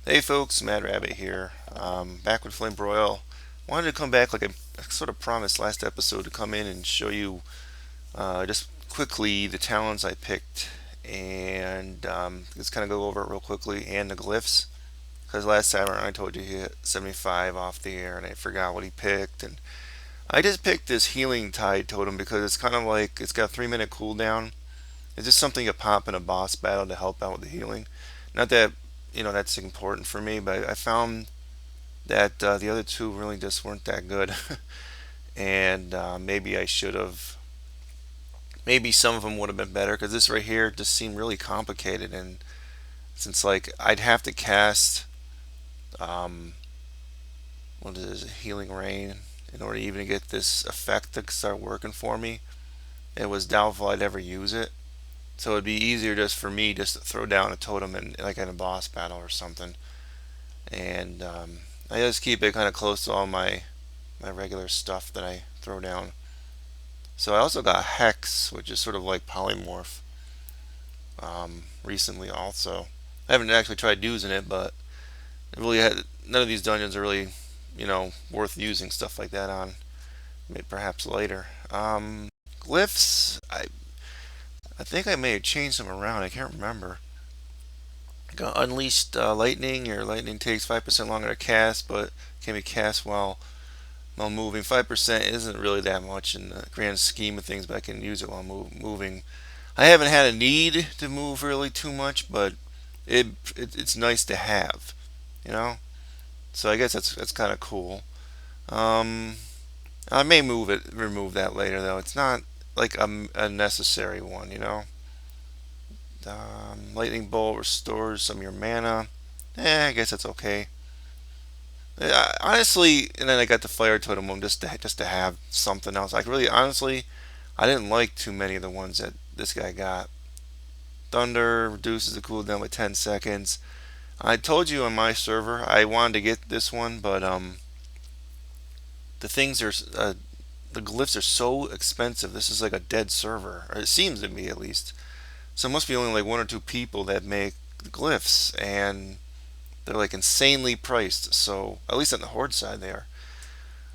Hey folks, Mad Rabbit here. Back with Flamebroil. Wanted to come back like I sort of promised last episode to come in and show you just quickly the talents I picked and just kind of go over it real quickly and the glyphs. Because last time I told you he hit 75 off the air and I forgot what he picked. And I just picked this healing tide totem because it's kind of like it's got a 3 minute cooldown. It's just something you pop in a boss battle to help out with the healing. Not that that's important for me, but I found that the other two really just weren't that good, and maybe I should have. Maybe some of them would have been better because this right here just seemed really complicated, and since like I'd have to cast um, what is it, healing rain in order even to get this effect to start working for me, it was doubtful I'd ever use it. So it'd be easier just for me just to throw down a totem in like in a boss battle or something, and I just keep it kind of close to all my regular stuff that I throw down. So I also got Hex, which is sort of like Polymorph, recently also. I haven't actually tried using it, but it really had none of these dungeons are really, worth using stuff like that on. Maybe perhaps later. Glyphs, I think I may have changed them around. I can't remember. Got Unleashed Lightning. Your lightning takes 5% longer to cast, but can be cast while moving. 5% isn't really that much in the grand scheme of things, but I can use it while moving. I haven't had a need to move really too much, but it's nice to have, you know. So I guess that's kind of cool. Um, I may remove that later though. It's not like a necessary one. Lightning bolt restores some of your mana. I guess that's okay. Honestly, and then I got the fire totem one just to have something else. Like really, honestly, I didn't like too many of the ones that this guy got. Thunder reduces the cooldown by 10 seconds. I told you on my server I wanted to get this one, but the things are the glyphs are so expensive. This is like a dead server, or it seems to be at least. So it must be only like one or two people that make the glyphs, and they're like insanely priced. So at least on the horde side they are.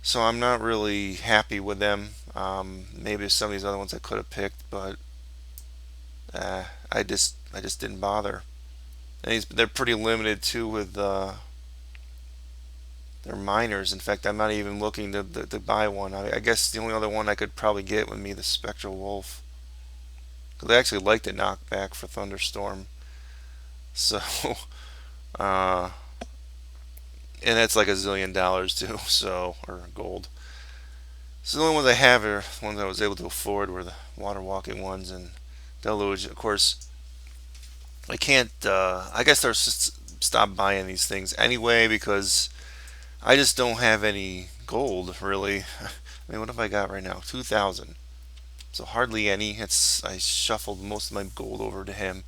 So I'm not really happy with them. Maybe some of these other ones I could have picked, but I just didn't bother. And they're pretty limited too with their miners. In fact, I'm not even looking to buy one. I guess the only other one I could probably get would be the Spectral Wolf, because I actually like the knockback for Thunderstorm. So, uh, and that's like $1 zillion too. So, or gold. So the only ones I have are ones I was able to afford were the water walking ones and Deluge. Of course, I can't. I guess I'll just stop buying these things anyway because I just don't have any gold really. I mean, what have I got right now? 2,000. So hardly any. I shuffled most of my gold over to him,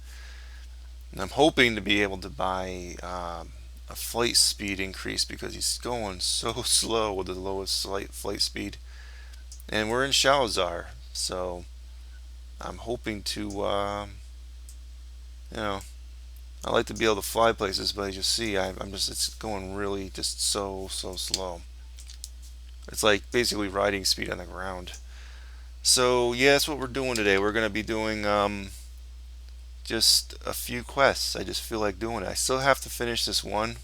and I'm hoping to be able to buy a flight speed increase because he's going so slow with the lowest flight speed. And we're in Sholazar, so I'm hoping to, you know, I like to be able to fly places, but as you see, I'm just it's going really just so slow. It's like basically riding speed on the ground. So yeah, that's what we're doing today. We're gonna be doing just a few quests. I just feel like doing it. I still have to finish this one,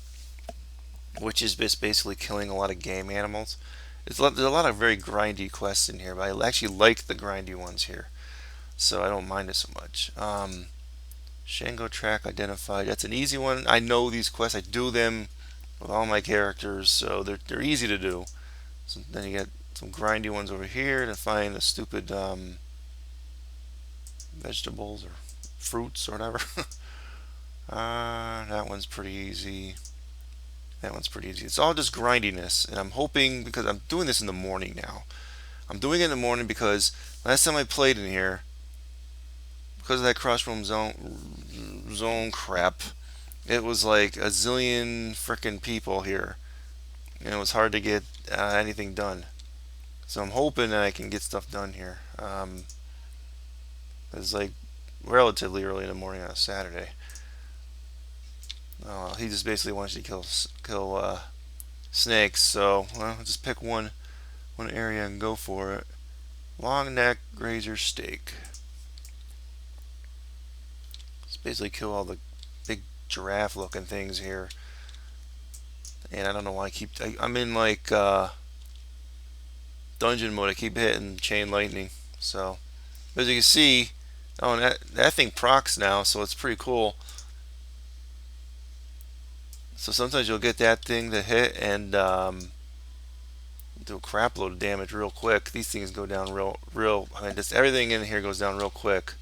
which is just basically killing a lot of game animals. There's a lot of very grindy quests in here, but I actually like the grindy ones here, so I don't mind it so much. Shango track identified. That's an easy one. I know these quests. I do them with all my characters, so they're easy to do. So then you get some grindy ones over here to find the stupid vegetables or fruits or whatever. That one's pretty easy. That one's pretty easy. It's all just grindiness, and I'm hoping because I'm doing this in the morning now. I'm doing it in the morning because last time I played in here, because of that crossroom zone crap, it was like a zillion frickin' people here, and it was hard to get anything done. So I'm hoping that I can get stuff done here. It's like relatively early in the morning on a Saturday. He just basically wants you to kill snakes. So well, just pick one area and go for it. Long neck grazer steak. Just basically kill all the big giraffe looking things here. And I don't know why I'm in like dungeon mode. I keep hitting chain lightning. So as you can see, oh, and that thing procs now, so it's pretty cool. So sometimes you'll get that thing to hit and do a crap load of damage real quick. These things go down real. I mean, just everything in here goes down real quick.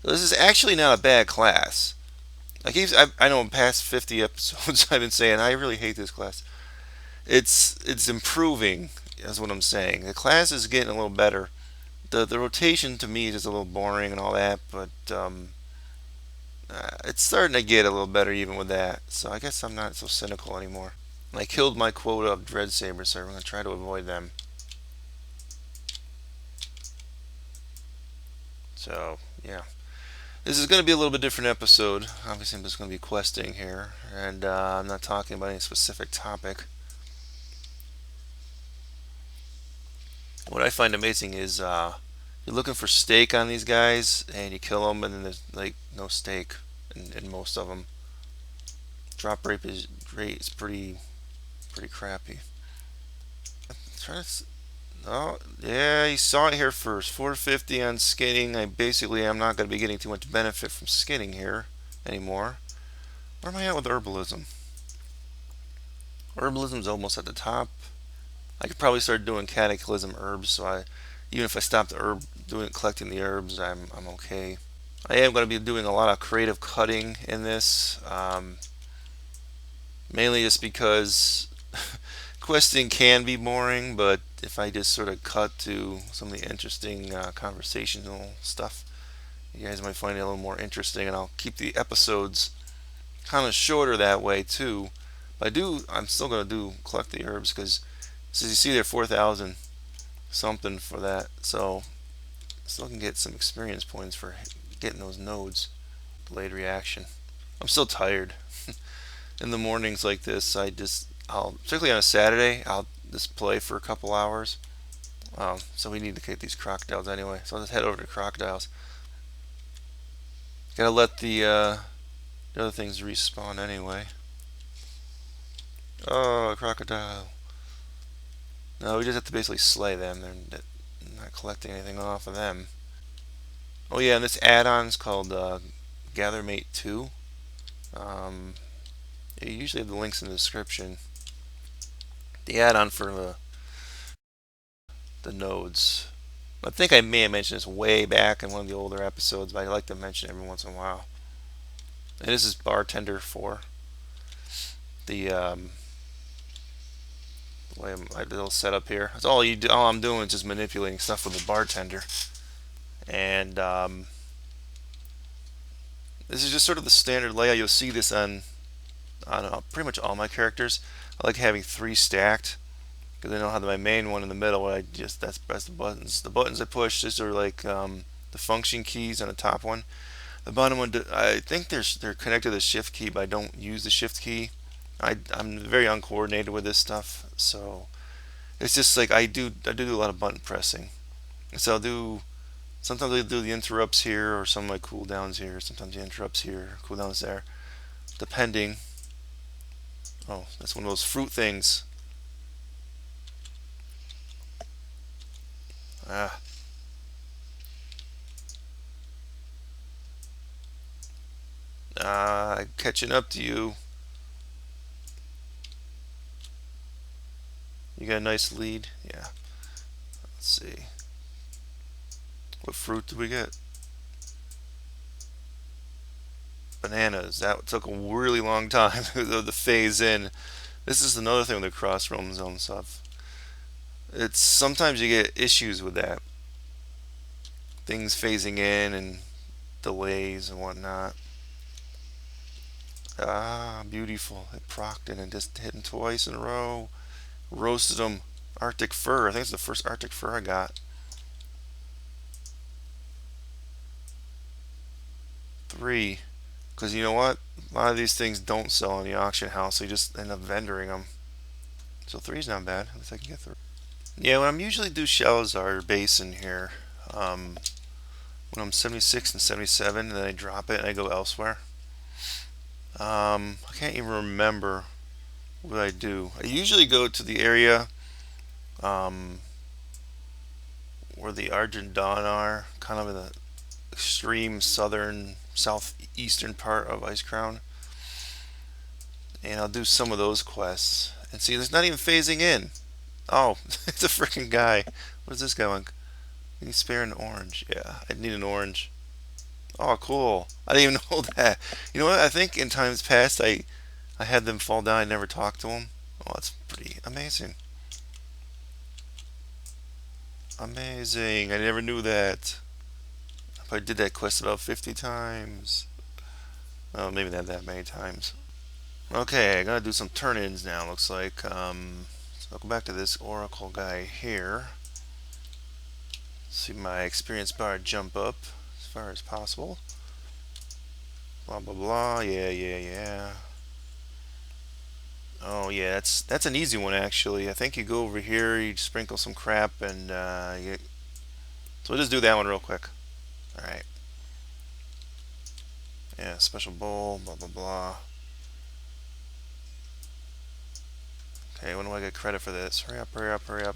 So this is actually not a bad class. I know in past 50 episodes I've been saying I really hate this class. It's improving, is what I'm saying. The class is getting a little better. The rotation to me is just a little boring and all that, but it's starting to get a little better even with that. So I guess I'm not so cynical anymore. I killed my quota of Dread Sabers, so I'm going to try to avoid them. So, yeah. This is going to be a little bit different episode. Obviously, I'm just going to be questing here, and I'm not talking about any specific topic. What I find amazing is you're looking for steak on these guys, and you kill them, and then there's like no steak in most of them. Drop rate is pretty crappy. Try to. Oh, yeah, you saw it here first. 450 on skinning. I'm not going to be getting too much benefit from skinning here anymore. Where am I at with herbalism? Herbalism's almost at the top. I could probably start doing cataclysm herbs, so even if I stop the collecting the herbs, I'm okay. I am going to be doing a lot of creative cutting in this, mainly just because questing can be boring, but if I just sort of cut to some of the interesting conversational stuff, you guys might find it a little more interesting, and I'll keep the episodes kind of shorter that way too. But I'm still going to collect the herbs because, as you see, they're 4,000 something for that, so still can get some experience points for getting those nodes. Delayed reaction. I'm still tired. In the mornings like this, particularly on a Saturday, I'll just play for a couple hours. So we need to get these crocodiles anyway. So I'll just head over to crocodiles. Gotta let the other things respawn anyway. Oh, crocodile. No, we just have to basically slay them. They're not collecting anything off of them. Oh yeah, and this add-on is called GatherMate 2. You usually have the links in the description. The add-on for the nodes. I think I may have mentioned this way back in one of the older episodes, but I like to mention it every once in a while. And this is Bartender 4. The way my little setup here. That's all you do. All I'm doing is just manipulating stuff with the Bartender. And this is just sort of the standard layout. You'll see this on pretty much all my characters. I like having 3 stacked because I don't have my main one in the middle. That's press the buttons. The buttons I push, these are like the function keys on the top one. The bottom one, I think they're connected to the shift key, but I don't use the shift key. I'm very uncoordinated with this stuff, so it's just like I do a lot of button pressing. So sometimes I do the interrupts here, or some of my cooldowns here. Sometimes the interrupts here, cooldowns there, depending. Oh, that's one of those fruit things. Ah. Catching up to you. You got a nice lead? Yeah. Let's see. What fruit did we get? Bananas. That took a really long time to phase in. This is another thing with the cross realm zone stuff. It's sometimes you get issues with that. Things phasing in and delays and whatnot. Ah, beautiful. It procced it and just hit him twice in a row. Roasted him. Arctic fur. I think it's the first Arctic fur I got. 3. Because you know what? A lot of these things don't sell in the auction house, so you just end up vendoring them. So three's not bad. At least I can get three. Yeah, when I'm usually do Sholazar Basin here, um, when I'm 76 and 77, and then I drop it and I go elsewhere. I can't even remember what I do. I usually go to the area um, where the Argent Dawn are, kind of in the extreme southern, southeastern part of Ice Crown, and I'll do some of those quests. And see, there's not even phasing in. Oh, it's a freaking guy. What is this guy want? Can you spare an orange? Yeah, I need an orange. Oh, cool. I didn't even know that. You know what? I think in times past I had them fall down. I never talked to them. Oh, that's pretty amazing. Amazing. I never knew that. I did that quest about 50 times. Oh, maybe not that many times. Okay, I gotta do some turn-ins now. Looks like. So I'll go back to this Oracle guy here. See my experience bar jump up as far as possible. Blah blah blah. Yeah yeah yeah. Oh yeah, that's an easy one actually. I think you go over here, you sprinkle some crap, and so we'll just do that one real quick. All right. Yeah, special bowl. Blah blah blah. Okay, when do I get credit for this? Hurry up! Hurry up! Hurry up!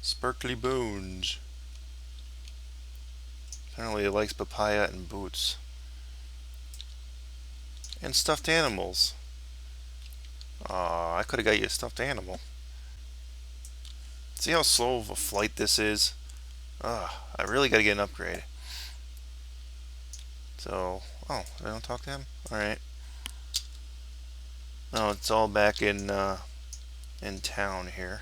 Sparkly bones. Apparently, it likes papaya and boots and stuffed animals. Aw, I could have got you a stuffed animal. See how slow of a flight this is? I really got to get an upgrade. So, oh, I don't talk to him? Alright. No, it's all back in town here.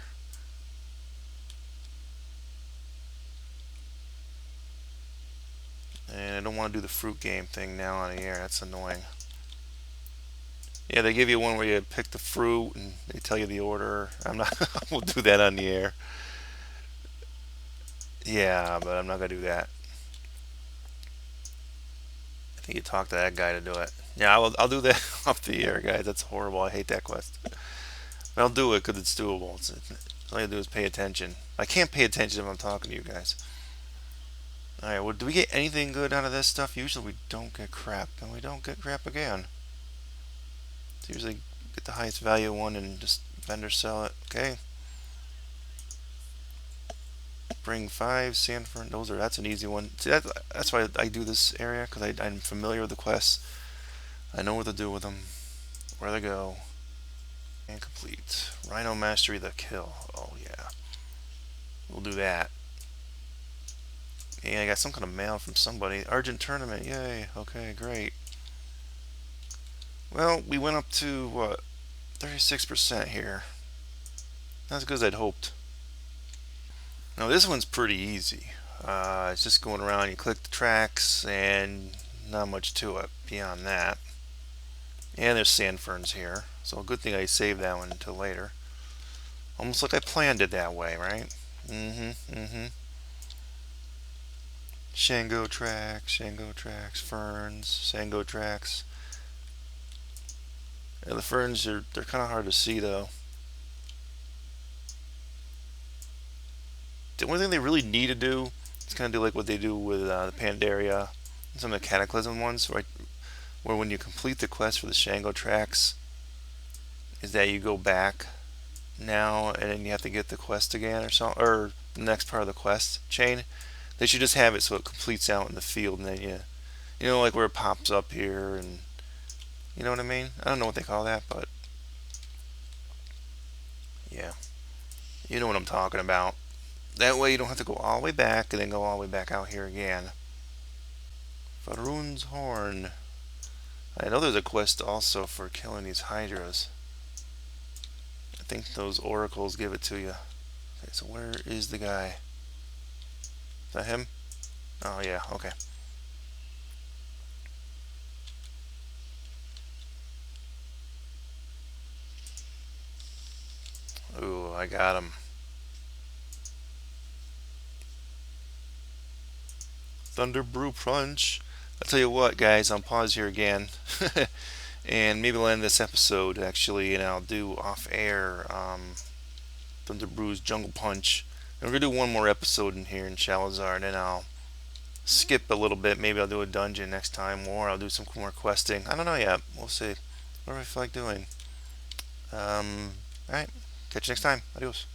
And I don't want to do the fruit game thing now on the air. That's annoying. Yeah, they give you one where you pick the fruit and they tell you the order. I'm not. We'll do that on the air. Yeah, but I'm not gonna do that. I think you talk to that guy to do it. Yeah, I'll do that off the air, guys. That's horrible. I hate that quest. But I'll do it because it's doable. All you do is pay attention. I can't pay attention if I'm talking to you guys. Alright, well, do we get anything good out of this stuff? Usually we don't get crap, and we don't get crap again. So usually get the highest value one and just vendor sell it. Okay. Bring 5 Sanford. That's an easy one. See, that's why I do this area, because I'm familiar with the quests. I know what to do with them, where they go. And complete. Rhino Mastery the kill. Oh yeah. We'll do that. Yeah, I got some kind of mail from somebody. Argent Tournament. Yay. Okay, great. Well, we went up to, what, 36% here. Not as good as I'd hoped. Now this one's pretty easy. It's just going around, you click the tracks, and not much to it beyond that. And there's sand ferns here, so a good thing I saved that one until later. Almost like I planned it that way, right? Mm-hmm. Shango tracks, ferns, Sango tracks. And the ferns they're kind of hard to see though. The only thing they really need to do is kind of do like what they do with the Pandaria and some of the Cataclysm ones, right? Where when you complete the quest for the Shango tracks, is that you go back now and then you have to get the quest again or so, or the next part of the quest chain. They should just have it so it completes out in the field, and then you know, like where it pops up here, and you know what I mean. I don't know what they call that, but yeah, you know what I'm talking about. That way you don't have to go all the way back and then go all the way back out here again. Faroon's Horn. I know there's a quest also for killing these hydras. I think those oracles give it to you. Okay, so where is the guy? Is that him? Oh yeah, okay. Ooh, I got him. Thunder Brew Punch. I'll tell you what, guys, I'll pause here again. And maybe I'll end this episode, actually, and I'll do off-air Thunder Brew's Jungle Punch. And we're going to do one more episode in here in Sholazar, and then I'll skip a little bit. Maybe I'll do a dungeon next time, or I'll do some more questing. I don't know yet. We'll see. Whatever I feel like doing. Alright. Catch you next time. Adios.